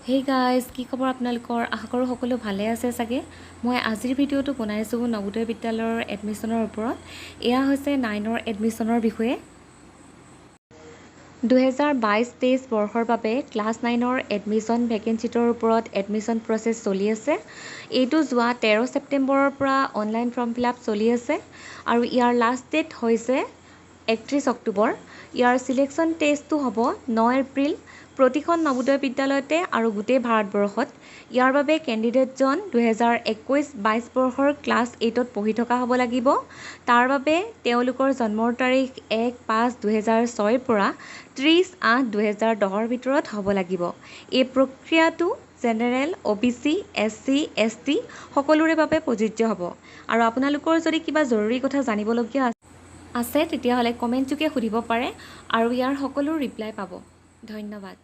Hey guys, কি খবৰ আপোনালোকৰ? আশা কৰোঁ সকলো ভালে আছে চাগে। মই আজিৰ ভিডিঅ'টো বনাইছোঁ নৱোদয় বিদ্যালয়ৰ এডমিশ্যনৰ ওপৰত। এয়া হৈছে 9ৰ এডমিশ্যনৰ বিষয়ে। 2022-23 বৰ্ষৰ বাবে ক্লাছ 9ৰ এডমিশ্যন ভেকেঞ্চিটোৰ ওপৰত এডমিশ্যন প্ৰচেছ চলি আছে। এইটো যোৱা 13 ছেপ্টেম্বৰৰ পৰা অনলাইন ফৰ্ম ফিল-আপ চলি আছে আৰু ইয়াৰ লাষ্ট ডেট হৈছে 31 অক্টোবৰ। ইয়াৰ চিলেকশ্যন টেষ্টটো হ'ব 9 এপ্ৰিল প্ৰতিখন নৱোদয় বিদ্যালয়তে আৰু গোটেই ভাৰতবৰ্ষত। ইয়াৰ বাবে কেণ্ডিডেটজন 2021-22 বৰ্ষৰ ক্লাছ 8ত পঢ়ি থকা হ'ব লাগিব। তাৰ বাবে তেওঁলোকৰ জন্মৰ তাৰিখ 1-5-2006 পৰা 30-8-2010 ভিতৰত হ'ব লাগিব। এই প্ৰক্ৰিয়াটো জেনেৰেল, OBC, SC, ST সকলোৰে বাবে প্ৰযোজ্য হ'ব। আৰু আপোনালোকৰ যদি কিবা জৰুৰী কথা জানিবলগীয়া আছে তেতিয়াহ'লে কমেণ্টযোগে সুধিব পাৰে আৰু ইয়াৰ সকলো ৰিপ্লাই পাব। ধন্যবাদ।